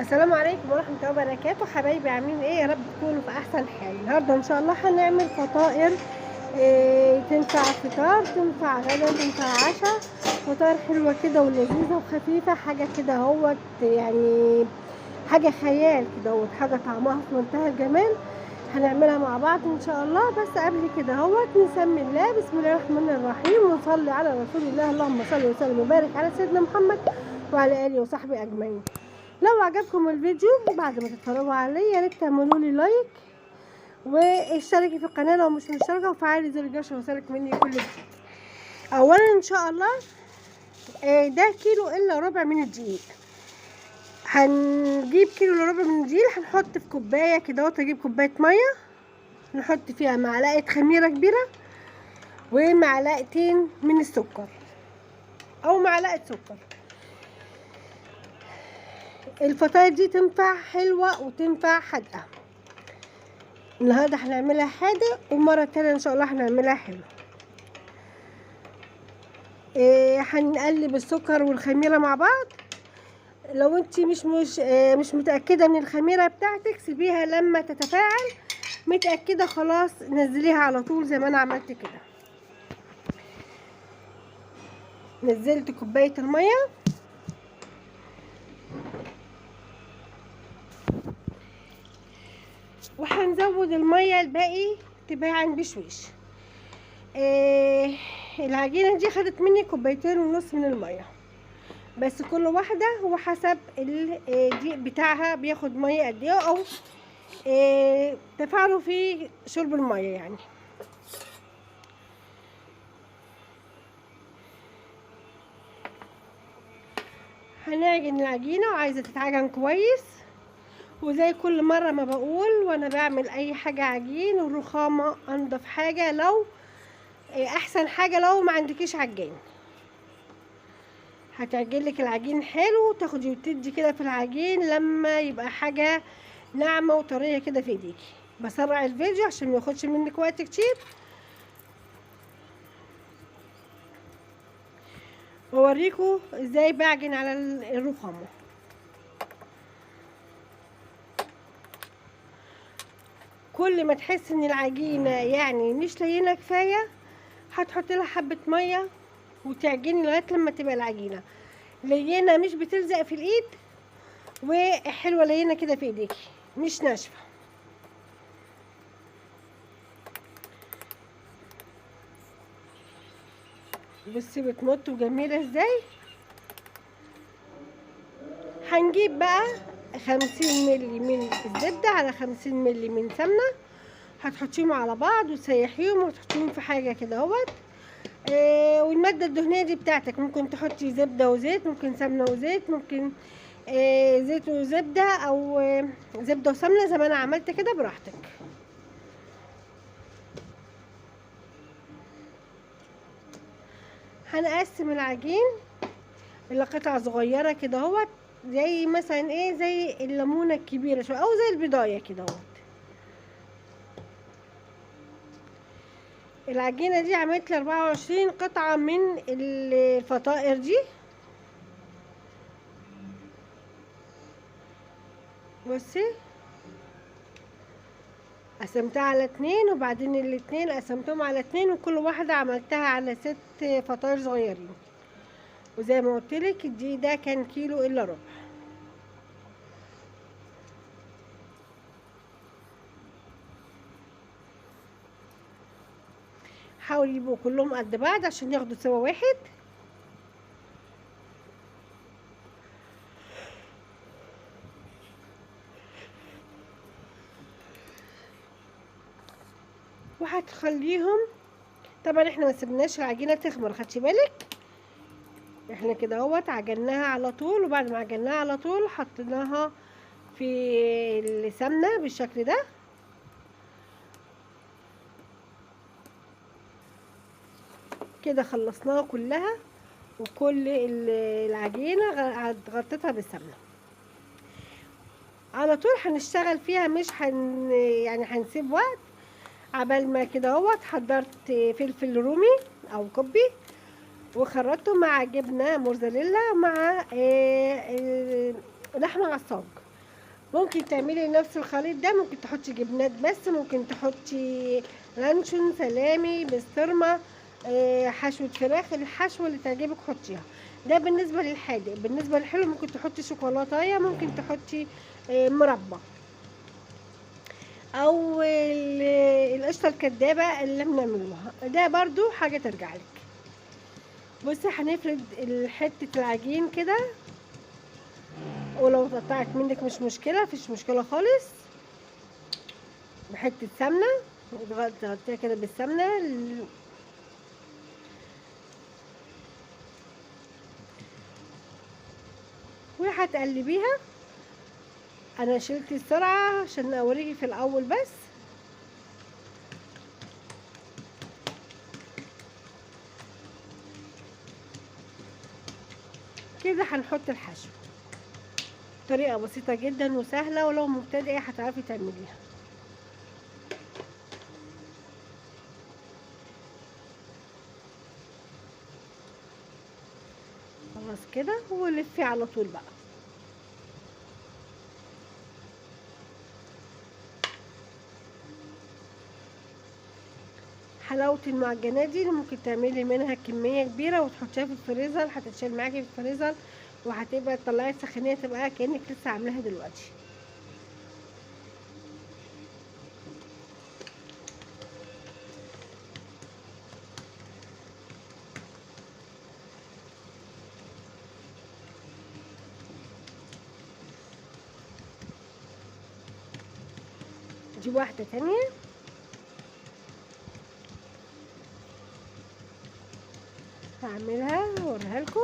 السلام عليكم ورحمة الله وبركاته. حبايبي عاملين ايه؟ يا رب تكونوا في احسن حال. النهارده ان شاء الله هنعمل فطائر تنفع فطار، تنفع غدا، تنفع عشاء. فطائر حلوة كده ولذيذة وخفيفة، حاجة كده اهوت يعني حاجة خيال كده اهوت، حاجة طعمها في منتهى الجمال. هنعملها مع بعض ان شاء الله. بس قبل كده اهوت نسمي الله، بسم الله الرحمن الرحيم، ونصلي على رسول الله. اللهم صل وسلم وبارك على سيدنا محمد وعلى اله وصحبه اجمعين. لو عجبكم الفيديو بعد ما تتفرجوا عليه يا ريت تعملوا لي لايك واشتركي في القناه لو مش مشتركه، وفعلي زر الجرس وصلك مني كل جديد. اولا ان شاء الله ده كيلو الا ربع من الدقيق. هنجيب كيلو الا ربع من الدقيق، هنحط في كوبايه كده اهوت. اجيب كوبايه ميه نحط فيها معلقه خميره كبيره ومعلقتين من السكر او معلقه سكر. الفطاير دي تنفع حلوه وتنفع حادقه. النهارده هنعملها حادق، والمره التانيه ان شاء الله هنعملها حلو. هنقلب السكر والخميره مع بعض. لو انت مش متاكده من الخميره بتاعتك سيبيها لما تتفاعل. متاكده خلاص نزليها على طول زي ما انا عملت كده. نزلت كوبايه الميه وهنزود الميه الباقي تباعا بشويش. العجينه دي خدت مني كوبايتين ونص من الميه، بس كل واحده هو حسب الدقيق بتاعها بياخد ميه قد ايه، او تفاعله في شرب الميه يعني. هنعجن العجينه وعايزه تتعجن كويس، وزي كل مره ما بقول وانا بعمل اي حاجه عجين، الرخامه انضف حاجه، لو احسن حاجه لو ما عندكيش عجين. هتعجنلك العجين حلو، تاخدي وتدي كده في العجين لما يبقى حاجه ناعمه وطريه كده في ايديكي. بسرع الفيديو عشان ما ياخدش منك وقت كتير، واوريكم ازاي بعجن على الرخامه. كل ما تحس ان العجينه يعني مش لينه كفايه هتحطي لها حبه ميه وتعجني لغايه لما تبقى العجينه لينه مش بتلزق في الايد، وحلوه لينه كده في ايديكي مش ناشفه. بصي بتمط وجميله ازاي. هنجيب بقى 50 مللي من الزبده على 50 مللي من سمنه، هتحطيهم على بعض وتسيحيهم وتحطيهم في حاجه كده اهوت. والماده الدهنيه دي بتاعتك، ممكن تحطي زبده وزيت، ممكن سمنه وزيت، ممكن زيت وزبده، او زبده وسمنه زي ما انا عملت كده، براحتك. هنقسم العجين الى قطع صغيره كده اهوت، زي مثلا ايه، زي الليمونه الكبيره شويه او زي البضايه كده اهوت. العجينه دي عملت لي 24 قطعه من الفطائر دي. بصي قسمتها على 2، وبعدين الاتنين قسمتهم على 2، وكل واحده عملتها على 6 فطاير صغيرين. وزي ما قلتلك الدقيق ده كان كيلو الا ربع. حاولوا يبقوا كلهم قد بعض عشان ياخدوا سوا واحد. وهتخليهم، طبعا احنا ما سيبناش العجينه تخمر، خدتي بالك. احنا كده اهوت عجناها على طول، وبعد ما عجناها على طول حطيناها في السمنه بالشكل ده. كده خلصناها كلها، وكل العجينه غطيتها بالسمنه. على طول هنشتغل فيها، مش يعني هنسيب وقت. عبال ما كده اهوت حضرت فلفل رومي او كوبي، وخرطته مع جبنه موزاريلا مع لحمه عصاج. ممكن تعملي نفس الخليط ده، ممكن تحطي جبنات بس، ممكن تحطي لانشون، سلامي، بسطرمه، حشوه فراخ، الحشوه اللي تعجبك حطيها. ده بالنسبه للحادق. بالنسبه للحلو ممكن تحطي شوكولاتايه، ممكن تحطي مربى، او القشطه الكدابه اللي بنعملوها، ده برضو حاجه ترجع لك. بصي هنفرد حته العجين كده، ولو اتقطعت منك مش مشكله، مفيش مشكله خالص. بحته سمنه، تغطيها كده بالسمنه وهتقلبيها. انا شلت السرعه عشان اوريكي في الاول بس. كده هنحط الحشو، طريقه بسيطه جدا وسهله، ولو مبتدئه هتعرفي تعمليها. خلاص كده، ولفي على طول بقى. حلاوه المعجنات دي اللي ممكن تعملي منها كميه كبيره وتحطيها في الفريزر، هتتشال معاكي في الفريزر، وهتبقى تطلعي السخانيه تبقى كانك لسه عاملاها دلوقتي. دي واحده تانية هعملها واوريها لكم.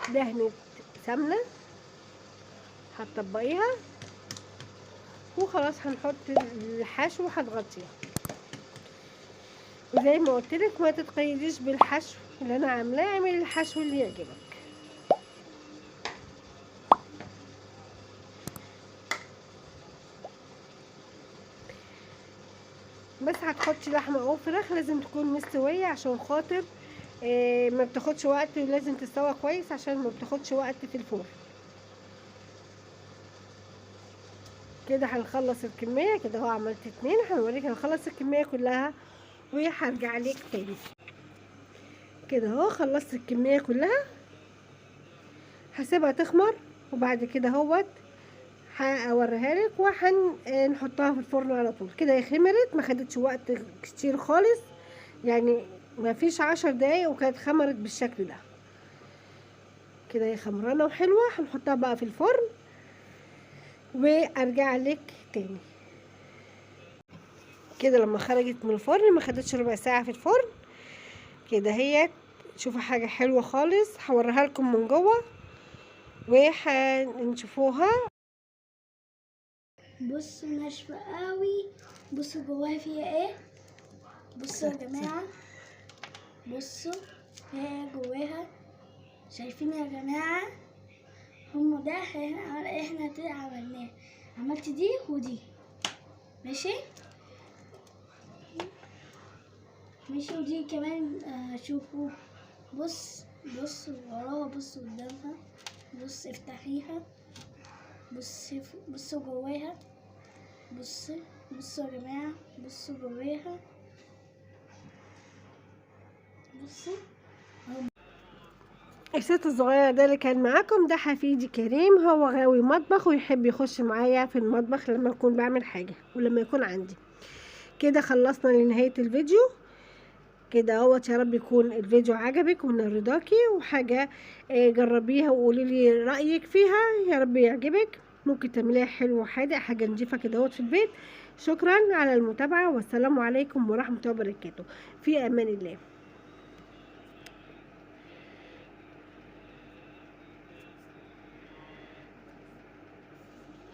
دهنة سمنة هتطبقيها وخلاص. هنحط الحشو وهتغطيها، وزي ما قلتلك ما تتقيديش بالحشو اللي انا عاملاه، اعملي الحشو اللي يعجبك. بس هتحطي لحمه او فراخ لازم تكون مستويه، عشان خاطر ما بتاخدش وقت، ولازم تستوى كويس عشان ما بتاخدش وقت في الفرن. كده هنخلص الكميه كده اهو، عملت 2. هنوريك هنخلص الكميه كلها وهرجع لك تاني. كده اهو خلصت الكميه كلها، هسيبها تخمر، وبعد كده اهوت هوريها لك وهنحطها في الفرن على طول. كده هي خمرت، ما خدتش وقت كتير خالص، يعني ما فيش 10 دقايق وكانت خمرت بالشكل ده. كده هي خمرانه وحلوه. هنحطها بقى في الفرن وارجع لك تاني. كده لما خرجت من الفرن ما خدتش ربع ساعه في الفرن. كده هي شوفوا حاجه حلوه خالص. هوريها لكم من جوه وهنشوفوها. بصوا ناشفة قوي، بصوا جواها فيها ايه، بصوا يا جماعة، بصوا فيها جواها، شايفين يا جماعة؟ ده احنا كده عملناه، عملت دي ودي، ماشي ماشي، ودي كمان شوفوا، بصوا وراها، بصوا قدامها، بص افتحيها، بصوا جواها، بصوا يا جماعة، بصوا جواها، بصوا. الست الصغير ده اللي كان معاكم ده حفيدي كريم، هو غاوي مطبخ ويحب يخش معايا في المطبخ لما اكون بعمل حاجة ولما يكون عندي. كده خلصنا لنهاية الفيديو. كده اهوت، يا رب يكون الفيديو عجبك ونال رضاكي، وحاجة جربيها وقولي لي رأيك فيها، يا رب يعجبك. ممكن تعمليها حلو وحادق، حاجة نضيفة كده اهوت في البيت. شكرا على المتابعة، والسلام عليكم ورحمة الله وبركاته. في امان الله.